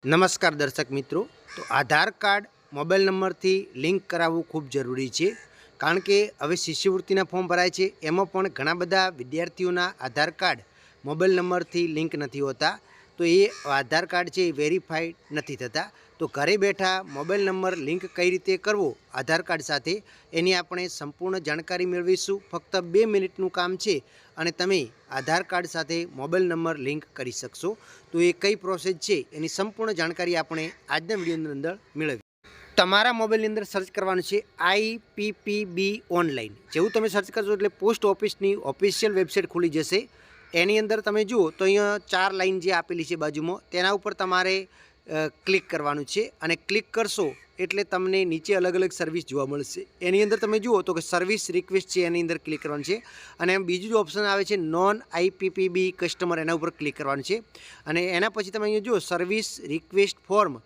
નમસ્કાર દર્શક મિત્રો। તો આધાર કાર્ડ મોબાઈલ નંબરથી લિંક કરાવવું ખૂબ જરૂરી છે, કારણ કે હવે શિષ્યવૃત્તિના ફોર્મ ભરાય છે, એમાં પણ ઘણા બધા વિદ્યાર્થીઓના આધાર કાર્ડ મોબાઈલ નંબરથી લિંક નથી હોતા। તો એ આધાર કાર્ડ છે એ વેરીફાઈડ નથી થતા। તો ઘરે બેઠા મોબાઈલ નંબર લિંક કઈ રીતે કરવો આધાર કાર્ડ સાથે, એની આપણે સંપૂર્ણ જાણકારી મેળવીશું। ફક્ત 2 મિનિટનું કામ છે અને તમે આધાર કાર્ડ સાથે મોબાઈલ નંબર લિંક કરી શકશો। તો એ કઈ પ્રોસેસ છે એની સંપૂર્ણ જાણકારી આપણે આજના વિડીયોની અંદર મેળવીએ। તમારા મોબાઈલની અંદર સર્ચ કરવાનું છે IPPB ઓનલાઈન। જેવું તમે સર્ચ કરશો એટલે પોસ્ટ ઓફિસની ઓફિશિયલ વેબસાઇટ ખુલી જશે। એની અંદર તમે જુઓ તો અહીંયા 4 લાઈન જે આપેલી છે બાજુમાં, તેના ઉપર તમારે ક્લિક કરવાનું છે અને ક્લિક કરશો એટલે તમને નીચે અલગ અલગ સર્વિસ જોવા મળશે। એની અંદર તમે જુઓ તો કે સર્વિસ રિક્વેસ્ટ છે, એની અંદર ક્લિક કરવાનું છે અને એમ બીજું જ ઓપ્શન આવે છે નોન IPPB કસ્ટમર, એના ઉપર ક્લિક કરવાનું છે અને એના પછી તમે અહીંયા જુઓ service request form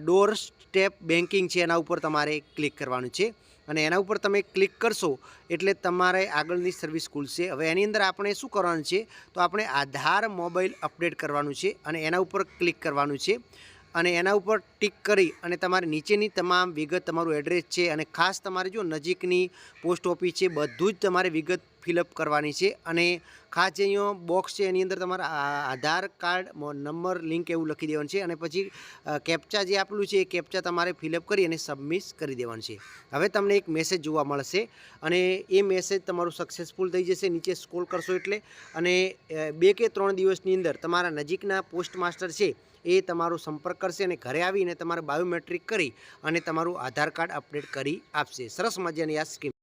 door step banking છે, એના ઉપર તમારે ક્લિક કરવાનું છે અને એના ઉપર તમે ક્લિક કરશો એટલે તમારે આગળની સર્વિસ ખુલશે। હવે એની અંદર આપણે શું કરવાનું છે, તો આપણે આધાર મોબાઈલ અપડેટ કરવાનું છે અને એના ઉપર ક્લિક કરવાનું છે અને એના ઉપર ટિક કરી અને તમારે નીચેની તમામ વિગત, તમારું એડ્રેસ છે અને ખાસ તમારે જો નજીકની પોસ્ટ ઓફિસ છે, બધું જ તમારે વિગત ફિલઅપ કરવાની છે અને ખાસ જે અહીંયા બોક્સ છે એની અંદર તમારા આધાર કાર્ડ નંબર લિંક એવું લખી દેવાનું છે અને પછી કેપ્ચા જે આપેલું છે એ કેપ્ચા તમારે ફિલઅપ કરી અને સબમિટ કરી દેવાનું છે। હવે તમને એક મેસેજ જોવા મળશે અને એ મેસેજ તમારું સક્સેસફુલ થઈ જશે નીચે સ્ક્રોલ કરશો એટલે, અને 2 કે 3 દિવસની અંદર તમારા નજીકના પોસ્ટ માસ્ટર છે એ તમારો સંપર્ક કરશે અને ઘરે આવીને તમારે બાયોમેટ્રિક કરી અને તમારું આધાર કાર્ડ અપડેટ કરી આપશે। સરસ મજાની આ સ્કીમ।